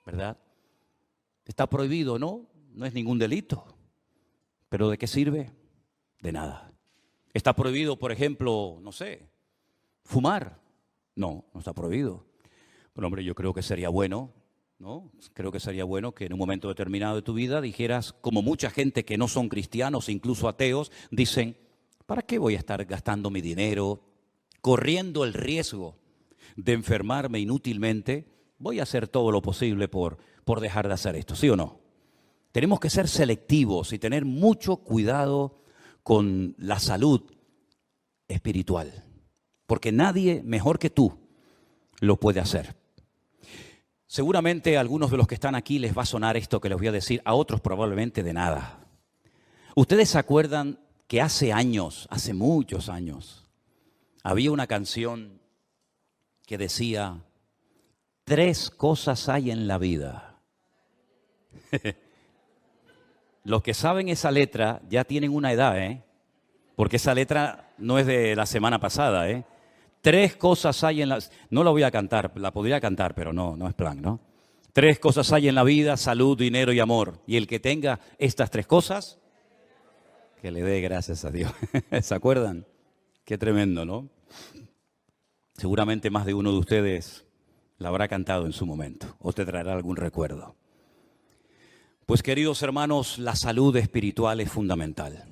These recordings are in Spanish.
¿verdad? Está prohibido, ¿no? No es ningún delito. ¿Pero de qué sirve? De nada. Está prohibido, por ejemplo, no sé, fumar. No, no está prohibido. Pero hombre, yo creo que sería bueno, ¿no? Creo que sería bueno que en un momento determinado de tu vida dijeras, como mucha gente que no son cristianos, incluso ateos, dicen, ¿para qué voy a estar gastando mi dinero, corriendo el riesgo de enfermarme inútilmente? Voy a hacer todo lo posible por dejar de hacer esto, ¿sí o no? Tenemos que ser selectivos y tener mucho cuidado con la salud espiritual, porque nadie mejor que tú lo puede hacer. Seguramente a algunos de los que están aquí les va a sonar esto que les voy a decir, a otros probablemente de nada. ¿Ustedes se acuerdan que hace años, hace muchos años, había una canción que decía, 3 cosas hay en la vida? Los que saben esa letra ya tienen una edad, porque esa letra no es de la semana pasada, 3 cosas hay en la... No la voy a cantar, la podría cantar, pero no es plan, ¿no? 3 cosas hay en la vida, salud, dinero y amor. Y el que tenga estas 3 cosas, que le dé gracias a Dios. ¿Se acuerdan? Qué tremendo, ¿no? Seguramente más de uno de ustedes la habrá cantado en su momento o te traerá algún recuerdo. Pues queridos hermanos, la salud espiritual es fundamental.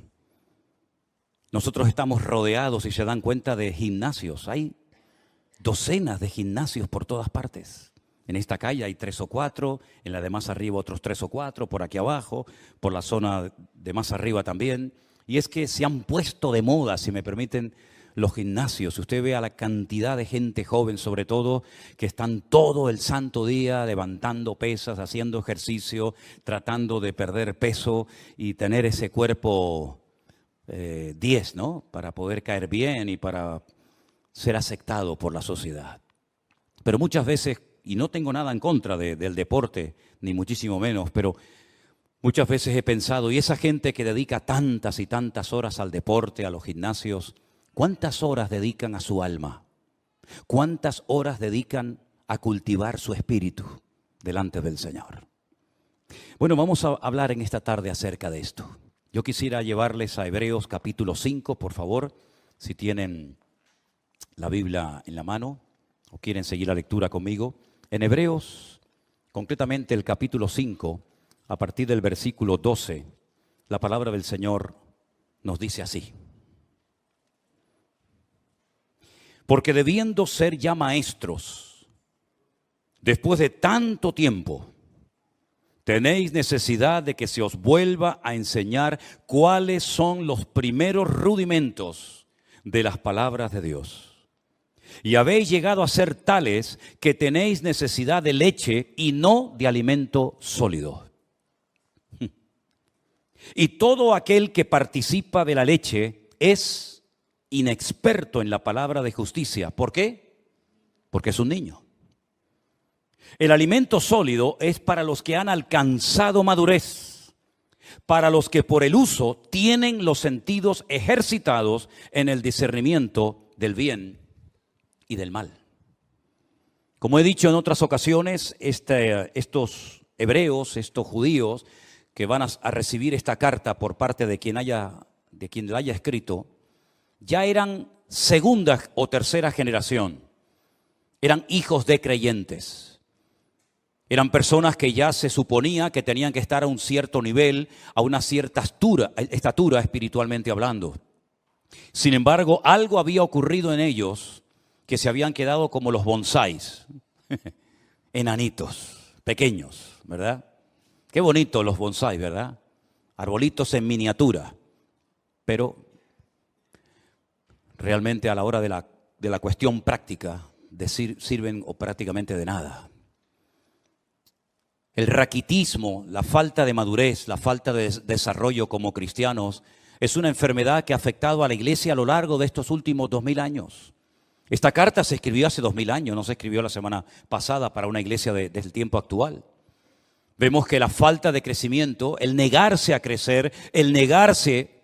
Nosotros estamos rodeados, si se dan cuenta, de gimnasios. Hay docenas de gimnasios por todas partes. En esta calle hay 3 o 4, en la de más arriba otros 3 o 4, por aquí abajo, por la zona de más arriba también. Y es que se han puesto de moda, si me permiten, los gimnasios. Usted ve a la cantidad de gente joven, sobre todo, que están todo el santo día levantando pesas, haciendo ejercicio, tratando de perder peso y tener ese cuerpo 10, ¿no? Para poder caer bien y para ser aceptado por la sociedad. Pero muchas veces, y no tengo nada en contra del deporte, ni muchísimo menos, pero muchas veces he pensado, y esa gente que dedica tantas y tantas horas al deporte, a los gimnasios, ¿cuántas horas dedican a su alma? ¿Cuántas horas dedican a cultivar su espíritu delante del Señor? Bueno, vamos a hablar en esta tarde acerca de esto. Yo quisiera llevarles a Hebreos capítulo 5, por favor, si tienen la Biblia en la mano o quieren seguir la lectura conmigo. En Hebreos, concretamente el capítulo 5, a partir del versículo 12, la palabra del Señor nos dice así. Porque debiendo ser ya maestros, después de tanto tiempo, tenéis necesidad de que se os vuelva a enseñar cuáles son los primeros rudimentos de las palabras de Dios. Y habéis llegado a ser tales que tenéis necesidad de leche y no de alimento sólido. Y todo aquel que participa de la leche es inexperto en la palabra de justicia. ¿Por qué? Porque es un niño. El alimento sólido es para los que han alcanzado madurez, para los que por el uso tienen los sentidos ejercitados en el discernimiento del bien y del mal. Como he dicho en otras ocasiones, estos hebreos, estos judíos que van a recibir esta carta por parte de quien la haya escrito, ya eran segunda o tercera generación, eran hijos de creyentes. Eran personas que ya se suponía que tenían que estar a un cierto nivel, a una cierta estatura espiritualmente hablando. Sin embargo, algo había ocurrido en ellos que se habían quedado como los bonsáis, enanitos, pequeños, ¿verdad? Qué bonito los bonsáis, ¿verdad? Arbolitos en miniatura, pero realmente a la hora de la cuestión práctica sirven o prácticamente de nada. El raquitismo, la falta de madurez, la falta de desarrollo como cristianos es una enfermedad que ha afectado a la iglesia a lo largo de estos últimos 2000 años. Esta carta se escribió hace 2000 años, no se escribió la semana pasada para una iglesia del tiempo actual. Vemos que la falta de crecimiento, el negarse a crecer, el negarse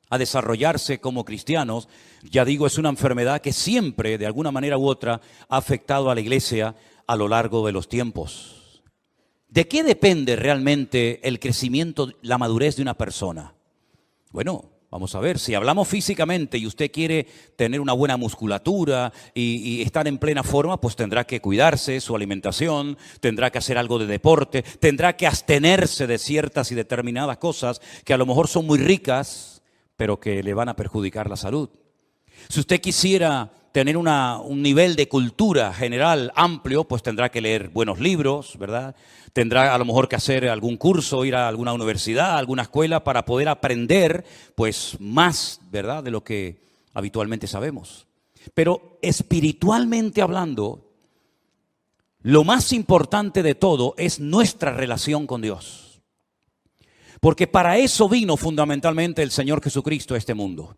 a desarrollarse como cristianos, ya digo, es una enfermedad que siempre, de alguna manera u otra, ha afectado a la iglesia a lo largo de los tiempos. ¿De qué depende realmente el crecimiento, la madurez de una persona? Bueno, vamos a ver, si hablamos físicamente y usted quiere tener una buena musculatura y estar en plena forma, pues tendrá que cuidarse su alimentación, tendrá que hacer algo de deporte, tendrá que abstenerse de ciertas y determinadas cosas que a lo mejor son muy ricas, pero que le van a perjudicar la salud. Si usted quisiera tener un nivel de cultura general amplio, pues tendrá que leer buenos libros, ¿verdad? Tendrá a lo mejor que hacer algún curso, ir a alguna universidad, a alguna escuela para poder aprender pues más, ¿verdad?, de lo que habitualmente sabemos. Pero espiritualmente hablando, lo más importante de todo es nuestra relación con Dios. Porque para eso vino fundamentalmente el Señor Jesucristo a este mundo.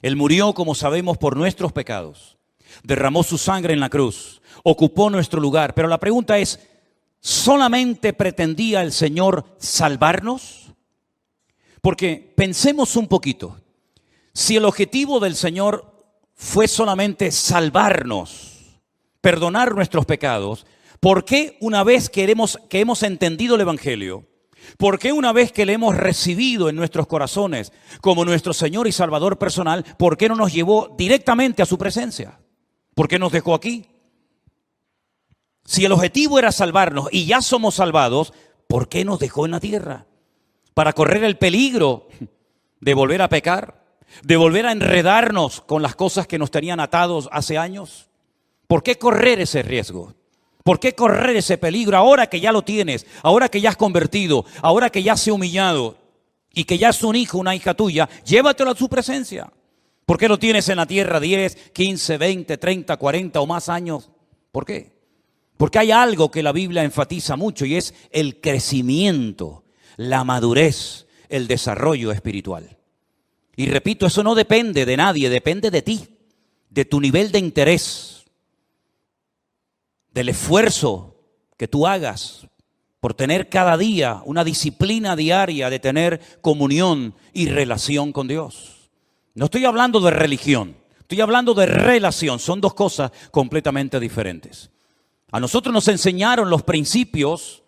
Él murió, como sabemos, por nuestros pecados. Derramó su sangre en la cruz, ocupó nuestro lugar. Pero la pregunta es, ¿solamente pretendía el Señor salvarnos? Porque pensemos un poquito. Si el objetivo del Señor fue solamente salvarnos, perdonar nuestros pecados, ¿por qué una vez que hemos entendido el Evangelio, por qué una vez que le hemos recibido en nuestros corazones como nuestro Señor y Salvador personal, por qué no nos llevó directamente a su presencia? ¿Por qué nos dejó aquí? Si el objetivo era salvarnos y ya somos salvados, ¿por qué nos dejó en la tierra? ¿Para correr el peligro de volver a pecar? ¿De volver a enredarnos con las cosas que nos tenían atados hace años? ¿Por qué correr ese riesgo? ¿Por qué correr ese peligro ahora que ya lo tienes, ahora que ya has convertido, ahora que ya has humillado y que ya es un hijo, una hija tuya? Llévatelo a su presencia. ¿Por qué lo tienes en la tierra 10, 15, 20, 30, 40 o más años? ¿Por qué? Porque hay algo que la Biblia enfatiza mucho y es el crecimiento, la madurez, el desarrollo espiritual. Y repito, eso no depende de nadie, depende de ti, de tu nivel de interés, del esfuerzo que tú hagas por tener cada día una disciplina diaria de tener comunión y relación con Dios. No estoy hablando de religión, estoy hablando de relación. Son dos cosas completamente diferentes. A nosotros nos enseñaron los principios,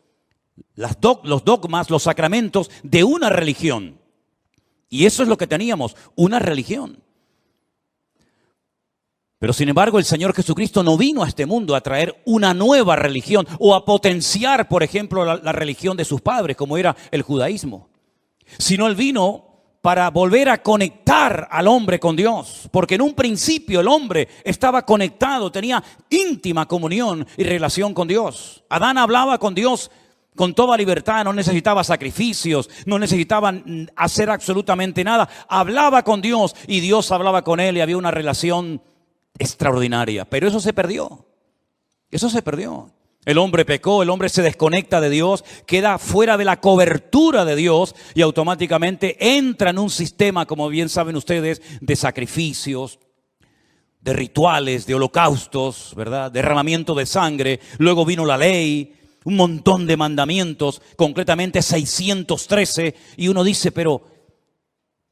los dogmas, los sacramentos de una religión. Y eso es lo que teníamos, una religión. Pero sin embargo el Señor Jesucristo no vino a este mundo a traer una nueva religión o a potenciar, por ejemplo, la religión de sus padres, como era el judaísmo. Sino Él vino para volver a conectar al hombre con Dios. Porque en un principio el hombre estaba conectado, tenía íntima comunión y relación con Dios. Adán hablaba con Dios con toda libertad, no necesitaba sacrificios, no necesitaba hacer absolutamente nada. Hablaba con Dios y Dios hablaba con él y había una relación extraordinaria. Pero eso se perdió. Eso se perdió. El hombre pecó, el hombre se desconecta de Dios, queda fuera de la cobertura de Dios y automáticamente entra en un sistema, como bien saben ustedes, de sacrificios, de rituales, de holocaustos, ¿verdad? Derramamiento de sangre. Luego vino la ley, un montón de mandamientos, concretamente 613, y uno dice, pero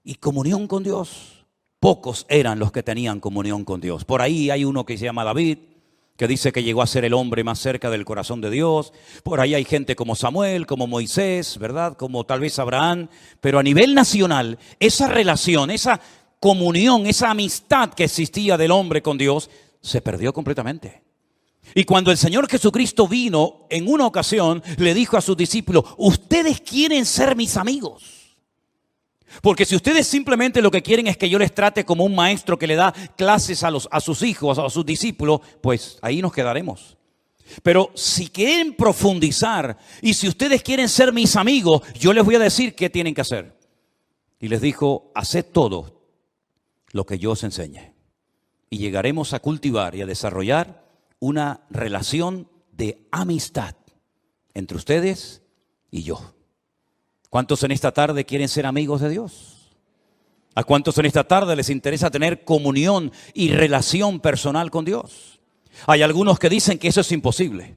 ¿y comunión con Dios? Pocos eran los que tenían comunión con Dios. Por ahí hay uno que se llama David, que dice que llegó a ser el hombre más cerca del corazón de Dios. Por ahí hay gente como Samuel, como Moisés, ¿verdad? Como tal vez Abraham. Pero a nivel nacional, esa relación, esa comunión, esa amistad que existía del hombre con Dios, se perdió completamente. Y cuando el Señor Jesucristo vino, en una ocasión, le dijo a sus discípulos, ustedes quieren ser mis amigos. Porque si ustedes simplemente lo que quieren es que yo les trate como un maestro que le da clases a sus hijos, a sus discípulos, pues ahí nos quedaremos. Pero si quieren profundizar y si ustedes quieren ser mis amigos, yo les voy a decir qué tienen que hacer. Y les dijo, haced todo lo que yo os enseñe. Y llegaremos a cultivar y a desarrollar una relación de amistad entre ustedes y yo. ¿Cuántos en esta tarde quieren ser amigos de Dios? ¿A cuántos en esta tarde les interesa tener comunión y relación personal con Dios? Hay algunos que dicen que eso es imposible.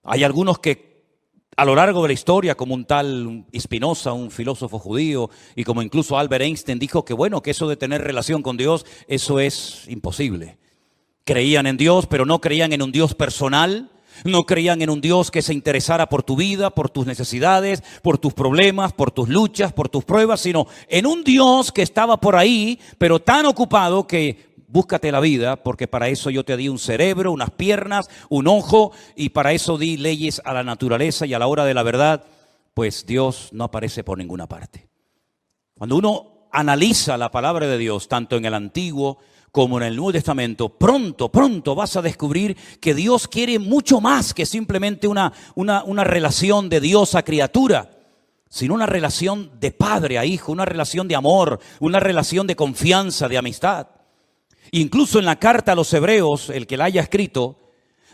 Hay algunos que a lo largo de la historia, como un tal Spinoza, un filósofo judío, y como incluso Albert Einstein dijo que bueno, que eso de tener relación con Dios, eso es imposible. Creían en Dios, pero no creían en un Dios personal, No creían en un Dios que se interesara por tu vida, por tus necesidades, por tus problemas, por tus luchas, por tus pruebas, sino en un Dios que estaba por ahí, pero tan ocupado que búscate la vida, porque para eso yo te di un cerebro, unas piernas, un ojo, y para eso di leyes a la naturaleza, y a la hora de la verdad, pues Dios no aparece por ninguna parte. Cuando uno analiza la palabra de Dios, tanto en el Antiguo como en el Nuevo Testamento, pronto vas a descubrir que Dios quiere mucho más que simplemente una relación de Dios a criatura, sino una relación de padre a hijo, una relación de amor, una relación de confianza, de amistad. Incluso en la carta a los Hebreos, el que la haya escrito,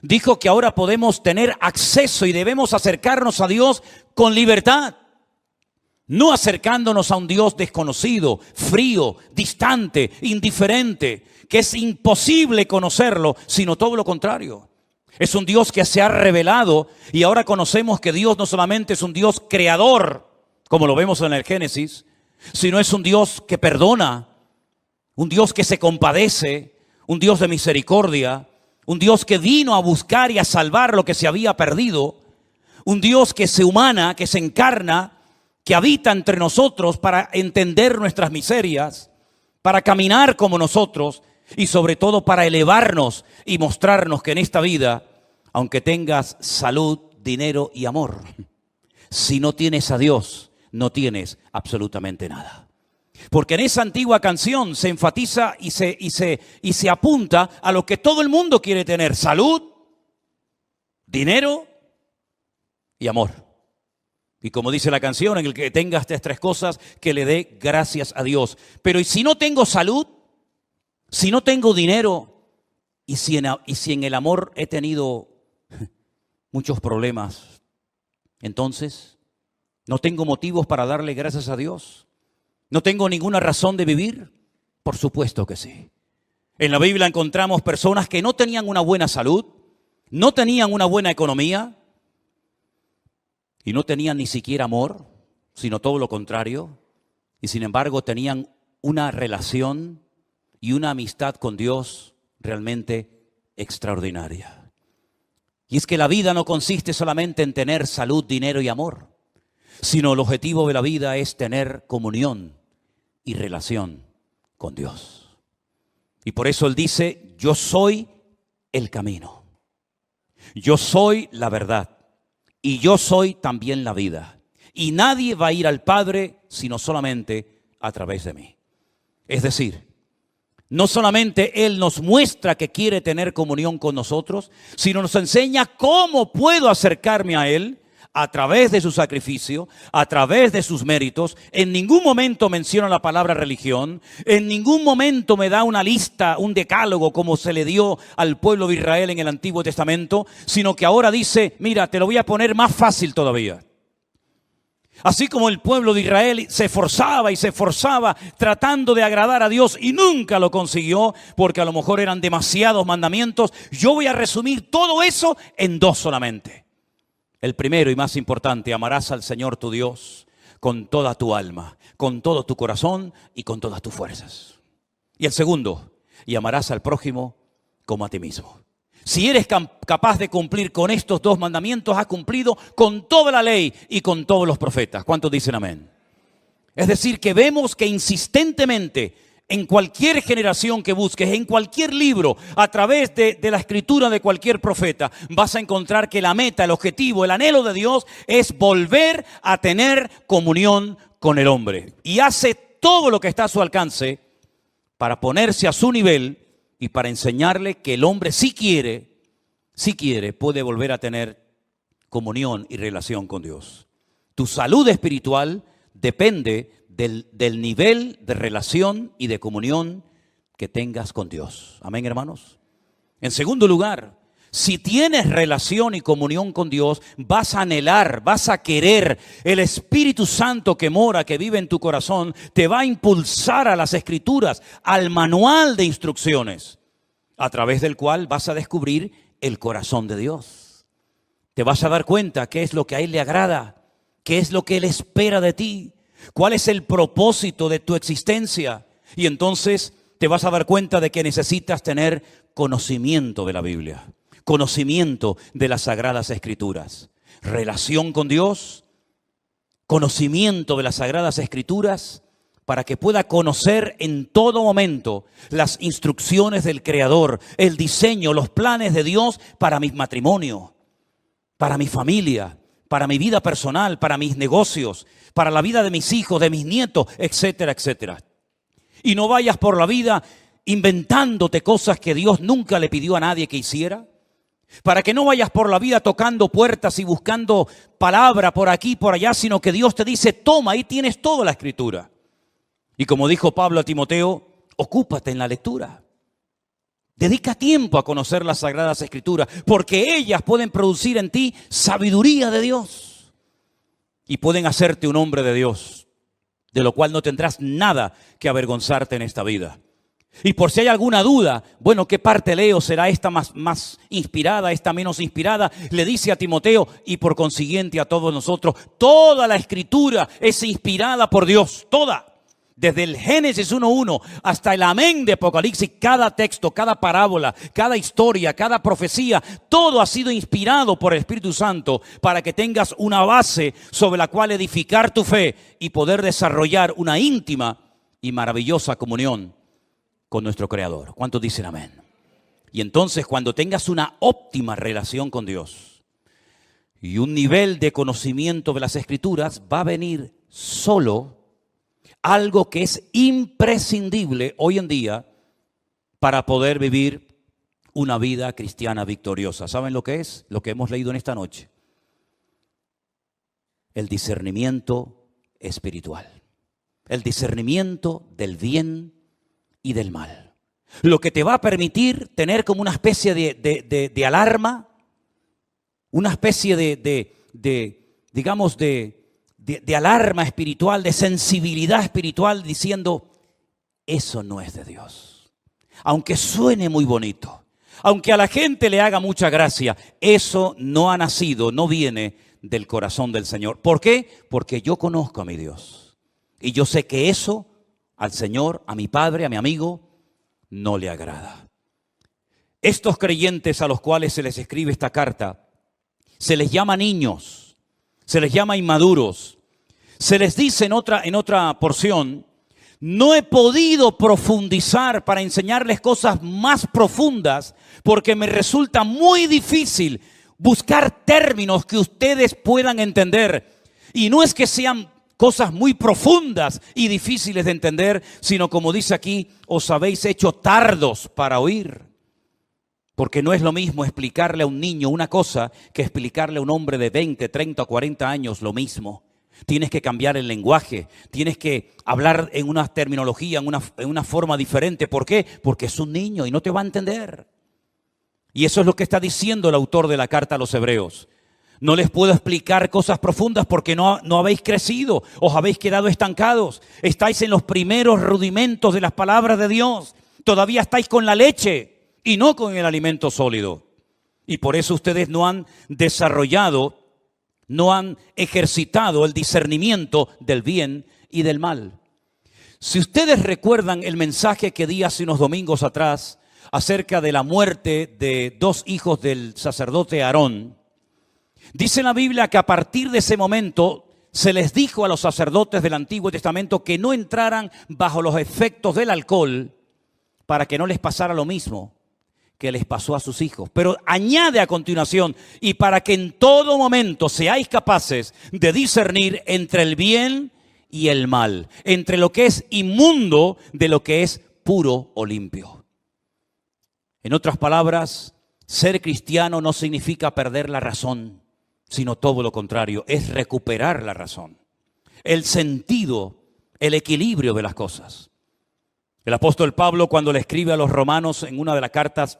dijo que ahora podemos tener acceso y debemos acercarnos a Dios con libertad. No acercándonos a un Dios desconocido, frío, distante, indiferente, que es imposible conocerlo, sino todo lo contrario. Es un Dios que se ha revelado y ahora conocemos que Dios no solamente es un Dios creador, como lo vemos en el Génesis, sino es un Dios que perdona, un Dios que se compadece, un Dios de misericordia, un Dios que vino a buscar y a salvar lo que se había perdido, un Dios que se humana, que se encarna, que habita entre nosotros para entender nuestras miserias, para caminar como nosotros y sobre todo para elevarnos y mostrarnos que en esta vida, aunque tengas salud, dinero y amor, si no tienes a Dios, no tienes absolutamente nada. Porque en esa antigua canción se enfatiza y se apunta a lo que todo el mundo quiere tener: salud, dinero y amor. Y como dice la canción, en el que tenga estas tres cosas, que le dé gracias a Dios. Pero ¿y si no tengo salud? Si no tengo dinero, y si en el amor he tenido muchos problemas, entonces no tengo motivos para darle gracias a Dios. ¿No tengo ninguna razón de vivir? Por supuesto que sí. En la Biblia encontramos personas que no tenían una buena salud, no tenían una buena economía y no tenían ni siquiera amor, sino todo lo contrario. Y sin embargo tenían una relación y una amistad con Dios realmente extraordinaria. Y es que la vida no consiste solamente en tener salud, dinero y amor, sino el objetivo de la vida es tener comunión y relación con Dios. Y por eso Él dice: yo soy el camino, yo soy la verdad y yo soy también la vida. Y nadie va a ir al Padre sino solamente a través de mí. Es decir, no solamente Él nos muestra que quiere tener comunión con nosotros, sino nos enseña cómo puedo acercarme a Él a través de su sacrificio, a través de sus méritos. En ningún momento menciona la palabra religión, en ningún momento me da una lista, un decálogo como se le dio al pueblo de Israel en el Antiguo Testamento, sino que ahora dice: mira, te lo voy a poner más fácil todavía. Así como el pueblo de Israel se esforzaba y se esforzaba tratando de agradar a Dios y nunca lo consiguió porque a lo mejor eran demasiados mandamientos, yo voy a resumir todo eso en dos solamente. El primero y más importante: amarás al Señor tu Dios con toda tu alma, con todo tu corazón y con todas tus fuerzas. Y el segundo: y amarás al prójimo como a ti mismo. Si eres capaz de cumplir con estos dos mandamientos, has cumplido con toda la ley y con todos los profetas. ¿Cuántos dicen amén? Es decir, que vemos que insistentemente en cualquier generación que busques, en cualquier libro, a través de la escritura de cualquier profeta, vas a encontrar que la meta, el objetivo, el anhelo de Dios es volver a tener comunión con el hombre. Y hace todo lo que está a su alcance para ponerse a su nivel y para enseñarle que el hombre si quiere, puede volver a tener comunión y relación con Dios. Tu salud espiritual depende del nivel de relación y de comunión que tengas con Dios. Amén, hermanos. En segundo lugar, si tienes relación y comunión con Dios, vas a anhelar, vas a querer. El Espíritu Santo que mora, que vive en tu corazón, te va a impulsar a las Escrituras, al manual de instrucciones, a través del cual vas a descubrir el corazón de Dios. Te vas a dar cuenta qué es lo que a Él le agrada, qué es lo que Él espera de ti, cuál es el propósito de tu existencia. Y entonces te vas a dar cuenta de que necesitas tener conocimiento de la Biblia, conocimiento de las Sagradas Escrituras. Relación con Dios, conocimiento de las Sagradas Escrituras, para que pueda conocer en todo momento las instrucciones del Creador, el diseño, los planes de Dios para mi matrimonio, para mi familia, para mi vida personal, para mis negocios, para la vida de mis hijos, de mis nietos, etcétera, etcétera. Y no vayas por la vida inventándote cosas que Dios nunca le pidió a nadie que hiciera. Para que no vayas por la vida tocando puertas y buscando palabra por aquí y por allá, sino que Dios te dice, toma, ahí tienes toda la Escritura. Y como dijo Pablo a Timoteo, ocúpate en la lectura. Dedica tiempo a conocer las Sagradas Escrituras, porque ellas pueden producir en ti sabiduría de Dios. Y pueden hacerte un hombre de Dios, de lo cual no tendrás nada que avergonzarte en esta vida. Y por si hay alguna duda, bueno, ¿qué parte leo? ¿Será esta más inspirada, esta menos inspirada? Le dice a Timoteo y por consiguiente a todos nosotros, toda la Escritura es inspirada por Dios, toda. Desde el Génesis 1:1 hasta el Amén de Apocalipsis, cada texto, cada parábola, cada historia, cada profecía, todo ha sido inspirado por el Espíritu Santo para que tengas una base sobre la cual edificar tu fe y poder desarrollar una íntima y maravillosa comunión con nuestro Creador. ¿Cuántos dicen amén? Y entonces cuando tengas una óptima relación con Dios y un nivel de conocimiento de las Escrituras, va a venir solo algo que es imprescindible hoy en día para poder vivir una vida cristiana victoriosa. ¿Saben lo que es? Lo que hemos leído en esta noche. El discernimiento espiritual. El discernimiento del bien y del mal. Lo que te va a permitir tener como una especie de alarma, una especie digamos, de alarma espiritual, de sensibilidad espiritual, diciendo, eso no es de Dios. Aunque suene muy bonito, aunque a la gente le haga mucha gracia, eso no ha nacido, no viene del corazón del Señor. ¿Por qué? Porque yo conozco a mi Dios. Y yo sé que eso al Señor, a mi Padre, a mi amigo, no le agrada. Estos creyentes a los cuales se les escribe esta carta, se les llama niños, se les llama inmaduros. Se les dice en otra porción, no he podido profundizar para enseñarles cosas más profundas porque me resulta muy difícil buscar términos que ustedes puedan entender. Y no es que sean cosas muy profundas y difíciles de entender, sino como dice aquí, os habéis hecho tardos para oír. Porque no es lo mismo explicarle a un niño una cosa que explicarle a un hombre de 20, 30 o 40 años lo mismo. Tienes que cambiar el lenguaje, tienes que hablar en una terminología, en una forma diferente. ¿Por qué? Porque es un niño y no te va a entender. Y eso es lo que está diciendo el autor de la carta a los Hebreos. No les puedo explicar cosas profundas porque no habéis crecido, os habéis quedado estancados. Estáis en los primeros rudimentos de las palabras de Dios. Todavía estáis con la leche y no con el alimento sólido. Y por eso ustedes no han desarrollado, no han ejercitado el discernimiento del bien y del mal. Si ustedes recuerdan el mensaje que di hace unos domingos atrás acerca de la muerte de 2 hijos del sacerdote Aarón, dice la Biblia que a partir de ese momento se les dijo a los sacerdotes del Antiguo Testamento que no entraran bajo los efectos del alcohol para que no les pasara lo mismo que les pasó a sus hijos. Pero añade a continuación, y para que en todo momento seáis capaces de discernir entre el bien y el mal, entre lo que es inmundo de lo que es puro o limpio. En otras palabras, ser cristiano no significa perder la razón, sino todo lo contrario, es recuperar la razón, el sentido, el equilibrio de las cosas. El apóstol Pablo, cuando le escribe a los romanos en una de las cartas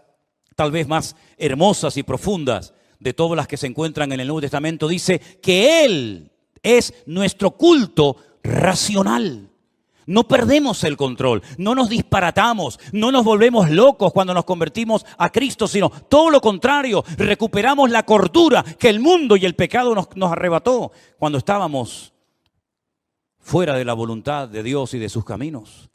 tal vez más hermosas y profundas de todas las que se encuentran en el Nuevo Testamento, dice que Él es nuestro culto racional. No perdemos el control, no nos disparatamos, no nos volvemos locos cuando nos convertimos a Cristo, sino todo lo contrario, recuperamos la cordura que el mundo y el pecado nos arrebató cuando estábamos fuera de la voluntad de Dios y de sus caminos.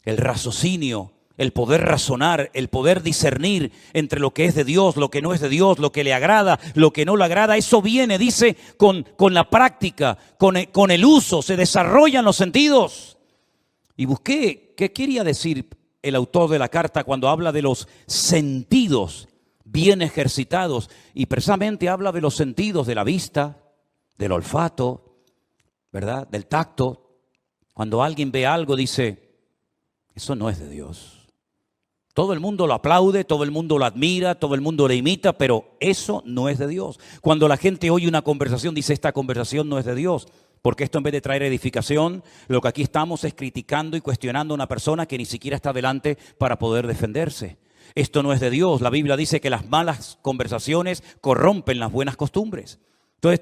El raciocinio, el poder razonar, el poder discernir entre lo que es de Dios, lo que no es de Dios, lo que le agrada, lo que no le agrada. Eso viene, dice, con la práctica, con el uso, se desarrollan los sentidos. Y busqué qué quería decir el autor de la carta cuando habla de los sentidos bien ejercitados. Y precisamente habla de los sentidos de la vista, del olfato, ¿verdad? Del tacto. Cuando alguien ve algo dice, eso no es de Dios. Todo el mundo lo aplaude, todo el mundo lo admira, todo el mundo le imita, pero eso no es de Dios. Cuando la gente oye una conversación, dice, esta conversación no es de Dios. Porque esto, en vez de traer edificación, lo que aquí estamos es criticando y cuestionando a una persona que ni siquiera está delante para poder defenderse. Esto no es de Dios. La Biblia dice que las malas conversaciones corrompen las buenas costumbres. Entonces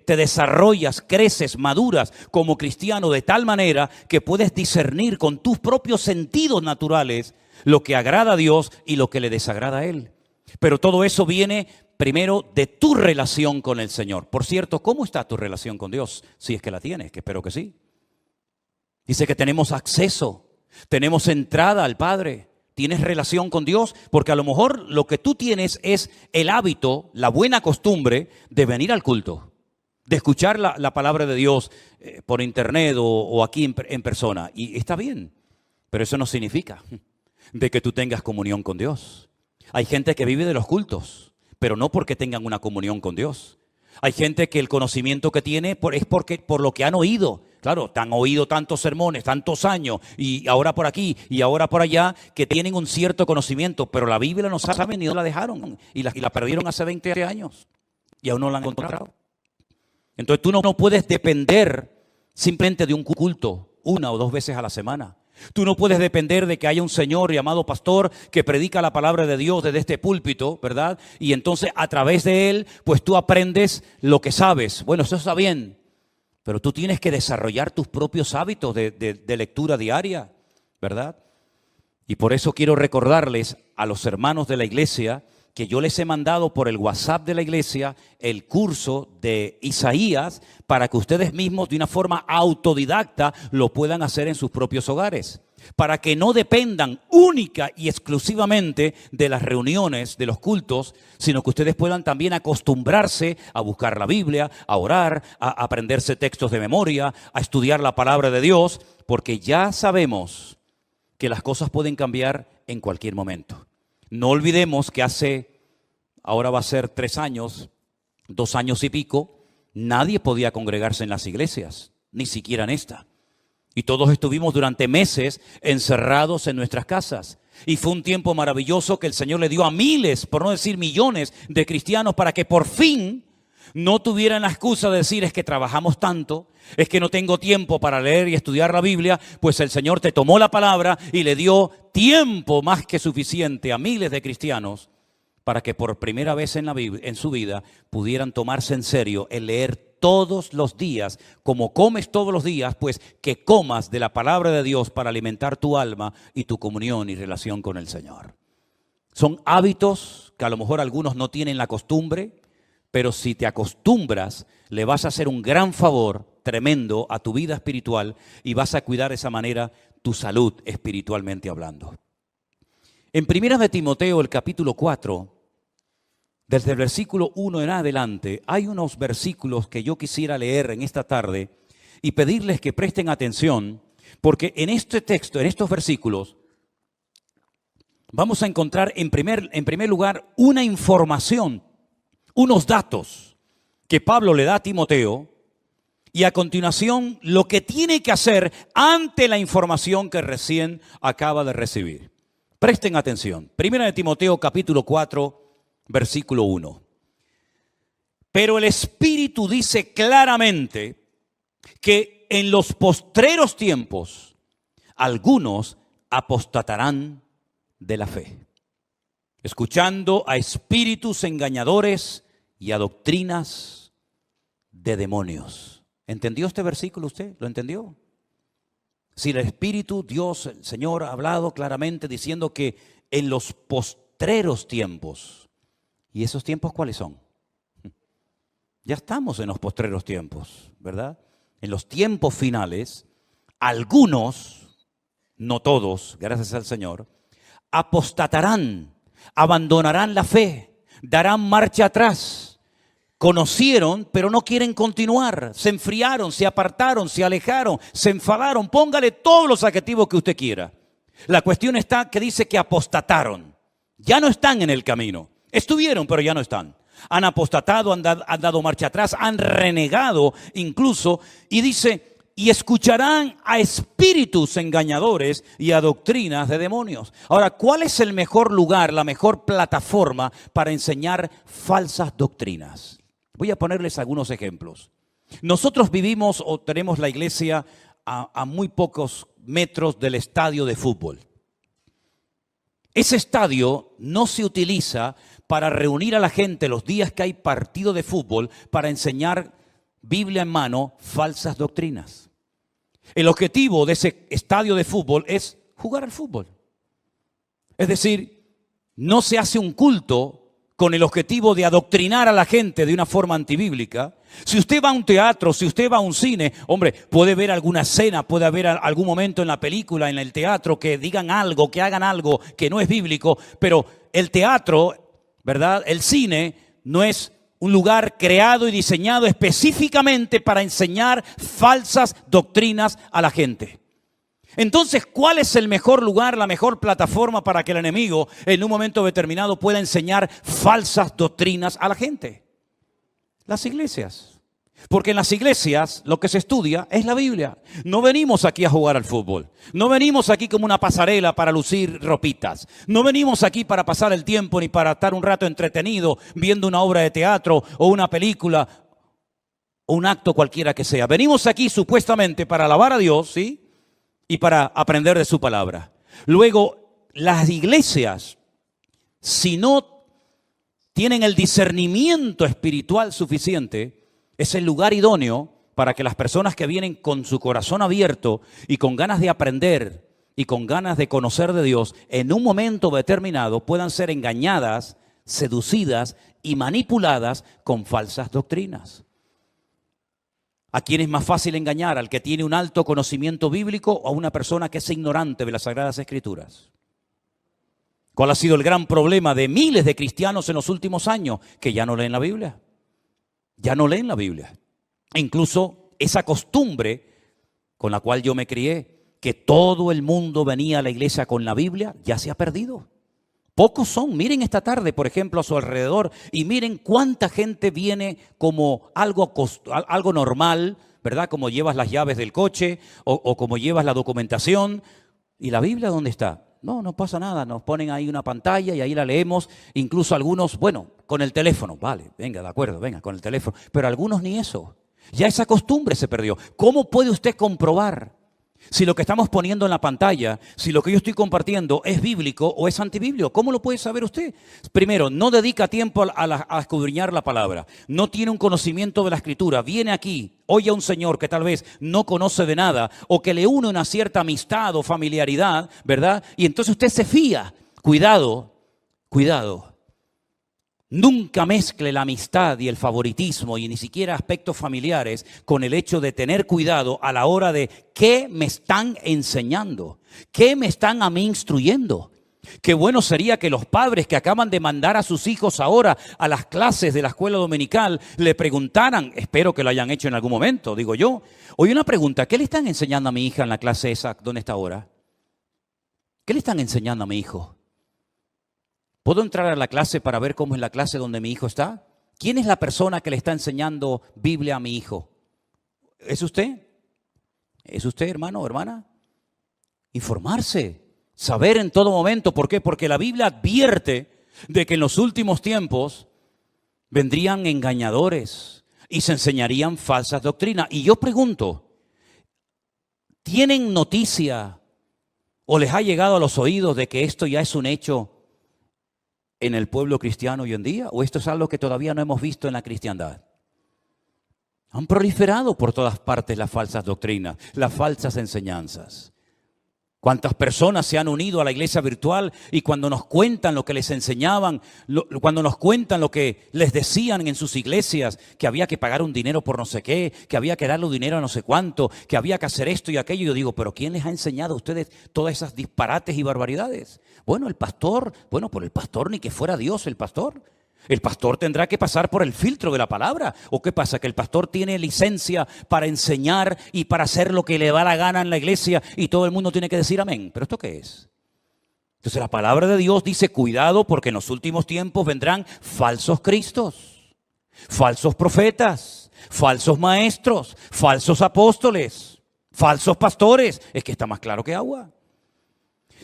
te desarrollas, creces, maduras como cristiano de tal manera que puedes discernir con tus propios sentidos naturales lo que agrada a Dios y lo que le desagrada a Él. Pero todo eso viene primero de tu relación con el Señor. Por cierto, ¿cómo está tu relación con Dios? Si es que la tienes, que espero que sí. Dice que tenemos acceso, tenemos entrada al Padre. ¿Tienes relación con Dios? Porque a lo mejor lo que tú tienes es el hábito, la buena costumbre de venir al culto, de escuchar la palabra de Dios por internet o aquí en persona. Y está bien, pero eso no significa de que tú tengas comunión con Dios. Hay gente que vive de los cultos, pero no porque tengan una comunión con Dios. Hay gente que el conocimiento que tiene es por lo que han oído. Claro, te han oído tantos sermones, tantos años, y ahora por aquí y ahora por allá, que tienen un cierto conocimiento, pero la Biblia no saben ni dónde la dejaron, y la perdieron hace 20 años, y aún no la han encontrado. Entonces tú no puedes depender simplemente de un culto, 1 o 2 veces a la semana. Tú no puedes depender de que haya un señor llamado pastor que predica la palabra de Dios desde este púlpito, ¿verdad? Y entonces a través de él, pues tú aprendes lo que sabes. Bueno, eso está bien, pero tú tienes que desarrollar tus propios hábitos de lectura diaria, ¿verdad? Y por eso quiero recordarles a los hermanos de la iglesia que yo les he mandado por el WhatsApp de la iglesia el curso de Isaías para que ustedes mismos de una forma autodidacta lo puedan hacer en sus propios hogares. Para que no dependan única y exclusivamente de las reuniones, de los cultos, sino que ustedes puedan también acostumbrarse a buscar la Biblia, a orar, a aprenderse textos de memoria, a estudiar la palabra de Dios, porque ya sabemos que las cosas pueden cambiar en cualquier momento. No olvidemos que ahora va a ser 3 años, 2 años y pico, nadie podía congregarse en las iglesias, ni siquiera en esta. Y todos estuvimos durante meses encerrados en nuestras casas. Y fue un tiempo maravilloso que el Señor le dio a miles, por no decir millones, de cristianos para que por fin no tuvieran la excusa de decir es que trabajamos tanto, es que no tengo tiempo para leer y estudiar la Biblia. Pues el Señor te tomó la palabra y le dio tiempo más que suficiente a miles de cristianos para que por primera vez en su vida pudieran tomarse en serio el leer todos los días, como comes todos los días, pues que comas de la palabra de Dios para alimentar tu alma y tu comunión y relación con el Señor. Son hábitos que a lo mejor algunos no tienen la costumbre, pero si te acostumbras, le vas a hacer un gran favor tremendo a tu vida espiritual y vas a cuidar de esa manera tu salud espiritualmente hablando. En 1 de Timoteo, el capítulo 4, desde el versículo 1 en adelante, hay unos versículos que yo quisiera leer en esta tarde y pedirles que presten atención, porque en este texto, en estos versículos, vamos a encontrar en primer lugar una información, unos datos que Pablo le da a Timoteo, y a continuación lo que tiene que hacer ante la información que recién acaba de recibir. Presten atención. 1 de Timoteo capítulo 4, versículo 1. Pero el Espíritu dice claramente que en los postreros tiempos algunos apostatarán de la fe, escuchando a espíritus engañadores y a doctrinas de demonios. ¿Entendió este versículo usted? ¿Lo entendió? Si el Espíritu, Dios, el Señor ha hablado claramente diciendo que en los postreros tiempos, ¿y esos tiempos cuáles son? Ya estamos en los postreros tiempos, ¿verdad? En los tiempos finales, algunos, no todos, gracias al Señor, apostatarán, abandonarán la fe, darán marcha atrás. Conocieron, pero no quieren continuar. Se enfriaron, se apartaron, se alejaron, se enfadaron. Póngale todos los adjetivos que usted quiera. La cuestión está que dice que apostataron. Ya no están en el camino. Estuvieron, pero ya no están. Han apostatado, han dado marcha atrás, han renegado incluso. Y dice, y escucharán a espíritus engañadores y a doctrinas de demonios. Ahora, ¿cuál es el mejor lugar, la mejor plataforma para enseñar falsas doctrinas? Voy a ponerles algunos ejemplos. Nosotros vivimos o tenemos la iglesia a muy pocos metros del estadio de fútbol. Ese estadio no se utiliza para reunir a la gente los días que hay partido de fútbol para enseñar Biblia en mano falsas doctrinas. El objetivo de ese estadio de fútbol es jugar al fútbol. Es decir, no se hace un culto con el objetivo de adoctrinar a la gente de una forma antibíblica. Si usted va a un teatro, si usted va a un cine, hombre, puede ver alguna escena, puede haber algún momento en la película, en el teatro, que digan algo, que hagan algo que no es bíblico, pero el teatro, ¿verdad? El cine no es un lugar creado y diseñado específicamente para enseñar falsas doctrinas a la gente. Entonces, ¿cuál es el mejor lugar, la mejor plataforma para que el enemigo en un momento determinado pueda enseñar falsas doctrinas a la gente? Las iglesias. Porque en las iglesias lo que se estudia es la Biblia. No venimos aquí a jugar al fútbol. No venimos aquí como una pasarela para lucir ropitas. No venimos aquí para pasar el tiempo ni para estar un rato entretenido viendo una obra de teatro o una película o un acto cualquiera que sea. Venimos aquí supuestamente para alabar a Dios, ¿sí? Y para aprender de su palabra. Luego, las iglesias, si no tienen el discernimiento espiritual suficiente, es el lugar idóneo para que las personas que vienen con su corazón abierto y con ganas de aprender y con ganas de conocer de Dios, en un momento determinado puedan ser engañadas, seducidas y manipuladas con falsas doctrinas. ¿A quién es más fácil engañar? ¿Al que tiene un alto conocimiento bíblico o a una persona que es ignorante de las Sagradas Escrituras? ¿Cuál ha sido el gran problema de miles de cristianos en los últimos años? Que ya no leen la Biblia. Ya no leen la Biblia. E incluso esa costumbre con la cual yo me crié, que todo el mundo venía a la iglesia con la Biblia, ya se ha perdido. Pocos son. Miren esta tarde, por ejemplo, a su alrededor y miren cuánta gente viene como algo normal, ¿verdad? Como llevas las llaves del coche o como llevas la documentación. ¿Y la Biblia dónde está? No pasa nada. Nos ponen ahí una pantalla y ahí la leemos. Incluso algunos, bueno, con el teléfono. Vale, venga, de acuerdo, venga, con el teléfono. Pero algunos ni eso. Ya esa costumbre se perdió. ¿Cómo puede usted comprobar si lo que estamos poniendo en la pantalla, si lo que yo estoy compartiendo es bíblico o es antibíblico? ¿Cómo lo puede saber usted? Primero, no dedica tiempo a escudriñar la palabra. No tiene un conocimiento de la Escritura. Viene aquí, oye a un señor que tal vez no conoce de nada o que le une una cierta amistad o familiaridad, ¿verdad? Y entonces usted se fía. Cuidado, cuidado. Nunca mezcle la amistad y el favoritismo y ni siquiera aspectos familiares con el hecho de tener cuidado a la hora de qué me están enseñando, qué me están a mí instruyendo. Qué bueno sería que los padres que acaban de mandar a sus hijos ahora a las clases de la escuela dominical le preguntaran, espero que lo hayan hecho en algún momento, digo yo. Oye, una pregunta, ¿qué le están enseñando a mi hija en la clase esa donde está ahora? ¿Qué le están enseñando a mi hijo? ¿Puedo entrar a la clase para ver cómo es la clase donde mi hijo está? ¿Quién es la persona que le está enseñando Biblia a mi hijo? ¿Es usted? ¿Es usted, hermano o hermana? Informarse, saber en todo momento. ¿Por qué? Porque la Biblia advierte de que en los últimos tiempos vendrían engañadores y se enseñarían falsas doctrinas. Y yo pregunto, ¿tienen noticia o les ha llegado a los oídos de que esto ya es un hecho en el pueblo cristiano hoy en día? ¿O esto es algo que todavía no hemos visto en la cristiandad? Han proliferado por todas partes las falsas doctrinas, las falsas enseñanzas. ¿Cuántas personas se han unido a la iglesia virtual y cuando nos cuentan lo que les enseñaban, cuando nos cuentan lo que les decían en sus iglesias, que había que pagar un dinero por no sé qué, que había que darle un dinero a no sé cuánto, que había que hacer esto y aquello? Yo digo, ¿pero quién les ha enseñado a ustedes todas esas disparates y barbaridades? Bueno, el pastor, por el pastor, ni que fuera Dios el pastor. El pastor tendrá que pasar por el filtro de la palabra. ¿O qué pasa? ¿Que el pastor tiene licencia para enseñar y para hacer lo que le da la gana en la iglesia y todo el mundo tiene que decir amén? ¿Pero esto qué es? Entonces la palabra de Dios dice, cuidado porque en los últimos tiempos vendrán falsos cristos, falsos profetas, falsos maestros, falsos apóstoles, falsos pastores. Es que está más claro que agua.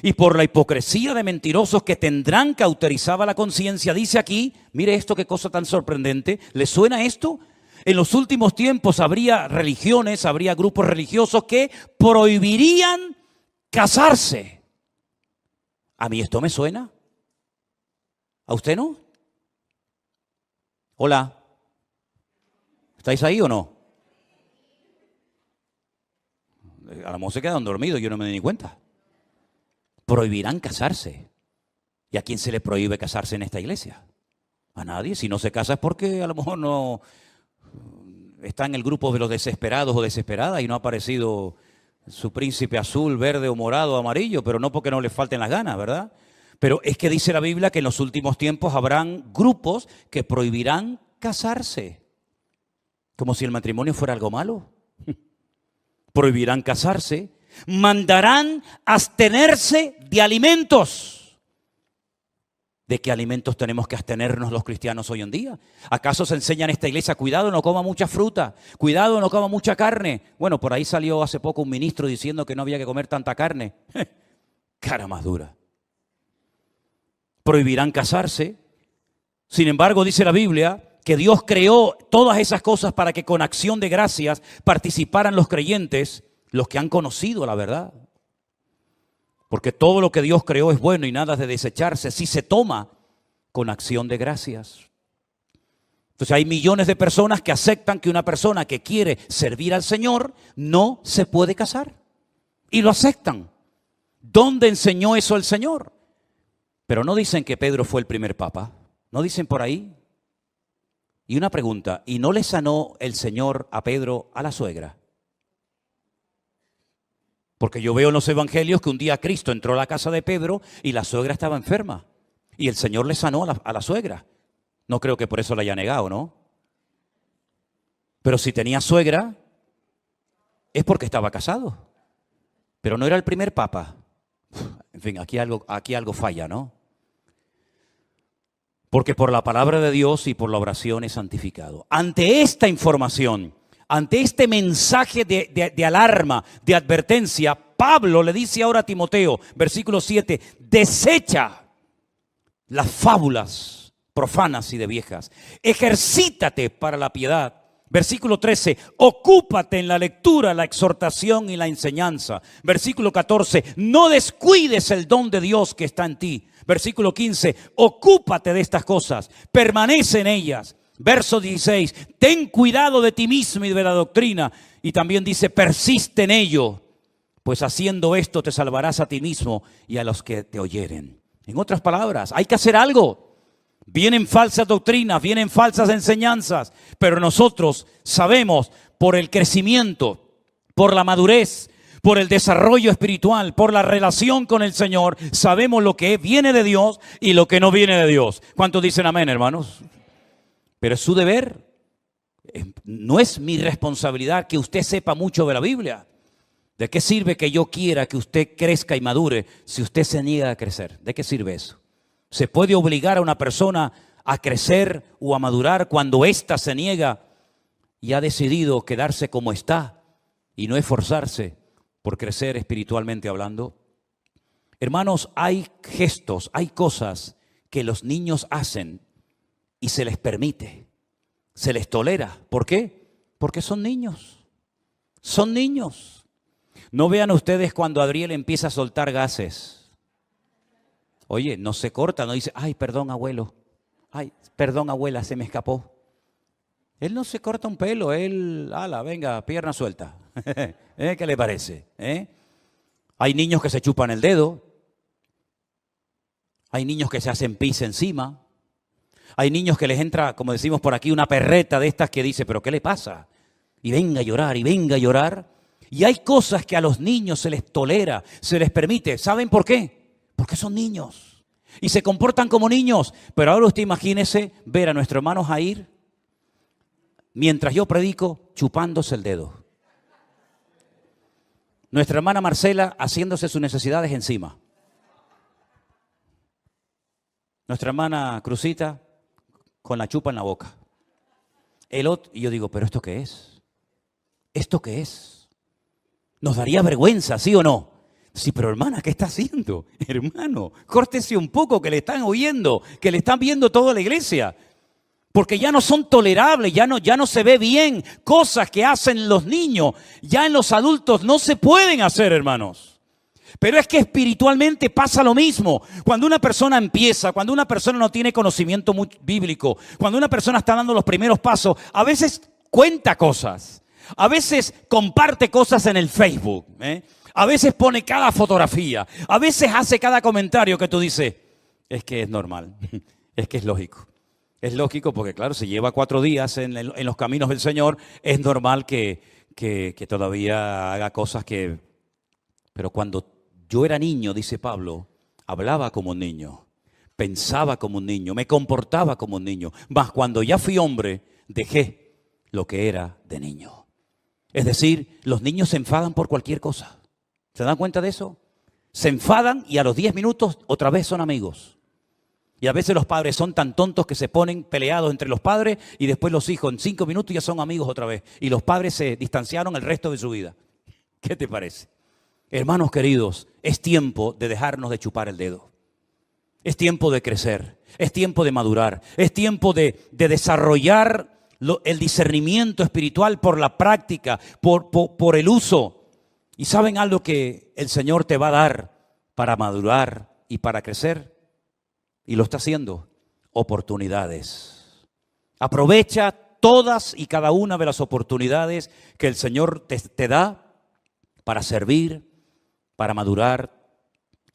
Y por la hipocresía de mentirosos que tendrán cauterizada la conciencia, dice aquí, mire esto, qué cosa tan sorprendente. ¿Le suena esto? En los últimos tiempos habría religiones, habría grupos religiosos que prohibirían casarse. ¿A mí esto me suena? ¿A usted no? Hola. ¿Estáis ahí o no? A lo mejor se quedan dormidos, yo no me di ni cuenta. Prohibirán casarse. ¿Y a quién se le prohíbe casarse en esta iglesia? A nadie. Si no se casa es porque a lo mejor no está en el grupo de los desesperados o desesperadas y no ha aparecido su príncipe azul, verde o morado o amarillo, pero no porque no les falten las ganas, ¿verdad? Pero es que dice la Biblia que en los últimos tiempos habrán grupos que prohibirán casarse. Como si el matrimonio fuera algo malo. Prohibirán casarse. Mandarán abstenerse de alimentos. ¿De qué alimentos tenemos que abstenernos los cristianos hoy en día? ¿Acaso se enseña en esta iglesia, cuidado, no coma mucha fruta, cuidado, no coma mucha carne? Bueno, por ahí salió hace poco un ministro diciendo que no había que comer tanta carne. Cara más dura. Prohibirán casarse. Sin embargo, dice la Biblia que Dios creó todas esas cosas para que con acción de gracias participaran los creyentes, los que han conocido la verdad. Porque todo lo que Dios creó es bueno y nada es de desecharse si se toma con acción de gracias. Entonces hay millones de personas que aceptan que una persona que quiere servir al Señor no se puede casar. Y lo aceptan. ¿Dónde enseñó eso el Señor? Pero no dicen que Pedro fue el primer papa. ¿No dicen por ahí? Y una pregunta, ¿y no le sanó el Señor a Pedro a la suegra? Porque yo veo en los evangelios que un día Cristo entró a la casa de Pedro y la suegra estaba enferma. Y el Señor le sanó a la suegra. No creo que por eso la haya negado, ¿no? Pero si tenía suegra, es porque estaba casado. Pero no era el primer papa. En fin, aquí algo falla, ¿no? Porque por la palabra de Dios y por la oración es santificado. Ante esta información, ante este mensaje de alarma, de advertencia, Pablo le dice ahora a Timoteo, versículo 7, desecha las fábulas profanas y de viejas. Ejercítate para la piedad. Versículo 13, ocúpate en la lectura, la exhortación y la enseñanza. Versículo 14, no descuides el don de Dios que está en ti. Versículo 15, ocúpate de estas cosas, permanece en ellas. Verso 16, ten cuidado de ti mismo y de la doctrina. Y también dice, persiste en ello, pues haciendo esto te salvarás a ti mismo y a los que te oyeren. En otras palabras, hay que hacer algo. Vienen falsas doctrinas, vienen falsas enseñanzas, pero nosotros sabemos por el crecimiento, por la madurez, por el desarrollo espiritual, por la relación con el Señor, sabemos lo que viene de Dios y lo que no viene de Dios. ¿Cuántos dicen amén, hermanos? Pero es su deber. No es mi responsabilidad que usted sepa mucho de la Biblia. ¿De qué sirve que yo quiera que usted crezca y madure si usted se niega a crecer? ¿De qué sirve eso? ¿Se puede obligar a una persona a crecer o a madurar cuando ésta se niega y ha decidido quedarse como está y no esforzarse por crecer espiritualmente hablando? Hermanos, hay gestos, hay cosas que los niños hacen y se les permite, se les tolera. ¿Por qué? Porque son niños. Son niños. No vean ustedes cuando Adriel empieza a soltar gases. Oye, no se corta, no dice, ay, perdón, abuelo. Ay, perdón, abuela, se me escapó. Él no se corta un pelo, él, ala, venga, pierna suelta. ¿Qué le parece? Hay niños que se chupan el dedo. Hay niños que se hacen pis encima. Hay niños que les entra, como decimos por aquí, una perreta de estas que dice, ¿pero qué le pasa? Y venga a llorar, y venga a llorar. Y hay cosas que a los niños se les tolera, se les permite. ¿Saben por qué? Porque son niños. Y se comportan como niños. Pero ahora usted imagínese ver a nuestro hermano Jair, mientras yo predico, chupándose el dedo. Nuestra hermana Marcela haciéndose sus necesidades encima. Nuestra hermana Cruzita con la chupa en la boca. El otro, y yo digo, ¿pero esto qué es? ¿Esto qué es? Nos daría vergüenza, ¿sí o no? Sí, pero hermana, ¿qué está haciendo? Hermano, córtese un poco, que le están oyendo, que le están viendo toda la iglesia. Porque ya no son tolerables, ya no se ve bien. Cosas que hacen los niños, ya en los adultos no se pueden hacer, hermanos. Pero es que espiritualmente pasa lo mismo. Cuando una persona empieza, cuando una persona no tiene conocimiento bíblico, cuando una persona está dando los primeros pasos, a veces cuenta cosas, a veces comparte cosas en el Facebook, a veces pone cada fotografía, a veces hace cada comentario que tú dices, es que es normal, es que es lógico. Es lógico porque, claro, si lleva 4 días en los caminos del Señor, es normal que todavía haga cosas que... Pero cuando yo era niño, dice Pablo, hablaba como un niño, pensaba como un niño, me comportaba como un niño. Mas cuando ya fui hombre, dejé lo que era de niño. Es decir, los niños se enfadan por cualquier cosa. ¿Se dan cuenta de eso? Se enfadan y a los 10 minutos otra vez son amigos. Y a veces los padres son tan tontos que se ponen peleados entre los padres y después los hijos en 5 minutos ya son amigos otra vez. Y los padres se distanciaron el resto de su vida. ¿Qué te parece? Hermanos queridos, es tiempo de dejarnos de chupar el dedo. Es tiempo de crecer, es tiempo de madurar, es tiempo de desarrollar el discernimiento espiritual por la práctica, por el uso. ¿Y saben algo que el Señor te va a dar para madurar y para crecer? Y lo está haciendo, oportunidades. Aprovecha todas y cada una de las oportunidades que el Señor te da para servir, para madurar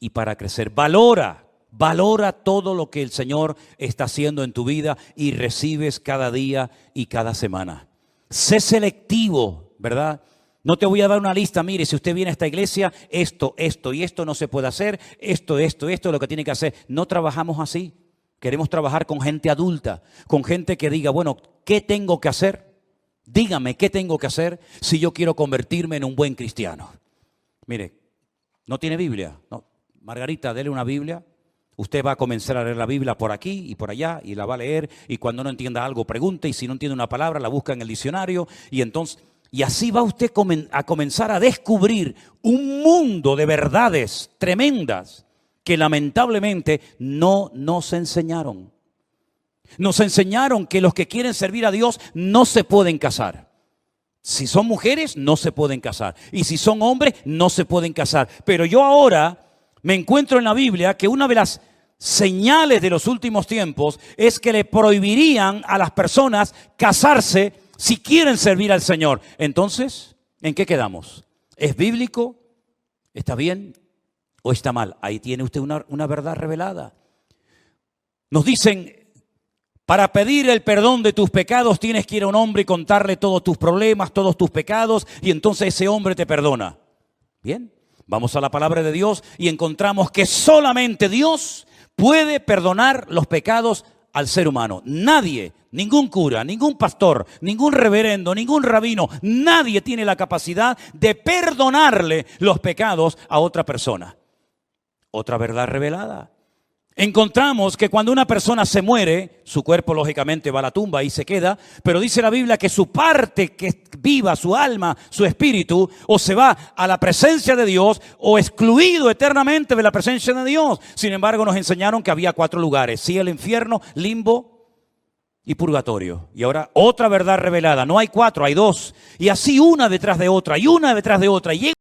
y para crecer. Valora todo lo que el Señor está haciendo en tu vida y recibes cada día y cada semana. Sé selectivo, ¿verdad? No te voy a dar una lista, mire, si usted viene a esta iglesia, esto y esto no se puede hacer, esto es lo que tiene que hacer. No trabajamos así. Queremos trabajar con gente adulta, con gente que diga, bueno, ¿qué tengo que hacer? Dígame, ¿qué tengo que hacer si yo quiero convertirme en un buen cristiano? Mire, ¿no tiene Biblia? No. Margarita, dele una Biblia. Usted va a comenzar a leer la Biblia por aquí y por allá y la va a leer y cuando no entienda algo pregunte y si no entiende una palabra la busca en el diccionario y así va usted a comenzar a descubrir un mundo de verdades tremendas que lamentablemente no nos enseñaron. Nos enseñaron que los que quieren servir a Dios no se pueden casar. Si son mujeres, no se pueden casar. Y si son hombres, no se pueden casar. Pero yo ahora me encuentro en la Biblia que una de las señales de los últimos tiempos es que le prohibirían a las personas casarse si quieren servir al Señor. Entonces, ¿en qué quedamos? ¿Es bíblico? ¿Está bien? ¿O está mal? Ahí tiene usted una verdad revelada. Nos dicen... Para pedir el perdón de tus pecados tienes que ir a un hombre y contarle todos tus problemas, todos tus pecados, y entonces ese hombre te perdona. Bien, vamos a la palabra de Dios y encontramos que solamente Dios puede perdonar los pecados al ser humano. Nadie, ningún cura, ningún pastor, ningún reverendo, ningún rabino, nadie tiene la capacidad de perdonarle los pecados a otra persona. Otra verdad revelada. Encontramos que cuando una persona se muere, su cuerpo lógicamente va a la tumba y se queda, pero dice la Biblia que su parte que viva, su alma, su espíritu, o se va a la presencia de Dios o excluido eternamente de la presencia de Dios. Sin embargo, nos enseñaron que había 4 lugares, cielo, infierno, limbo y purgatorio. Y ahora otra verdad revelada, no hay 4, hay 2. Y así una detrás de otra y una detrás de otra. Y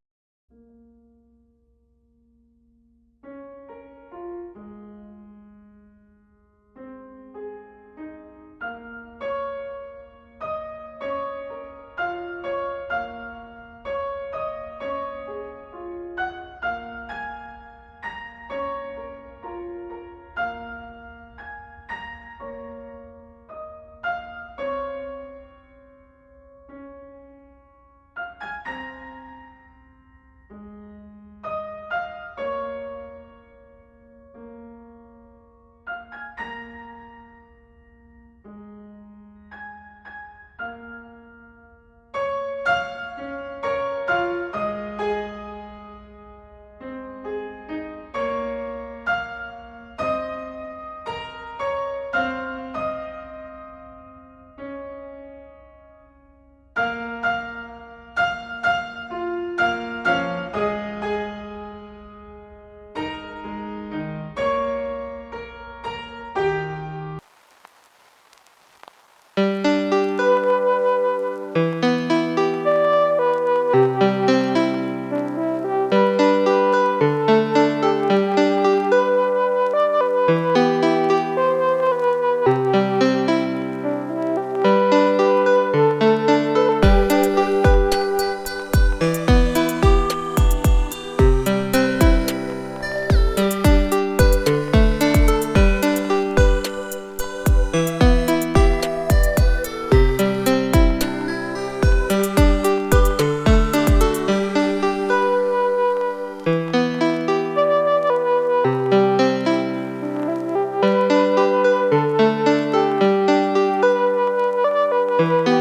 Thank you.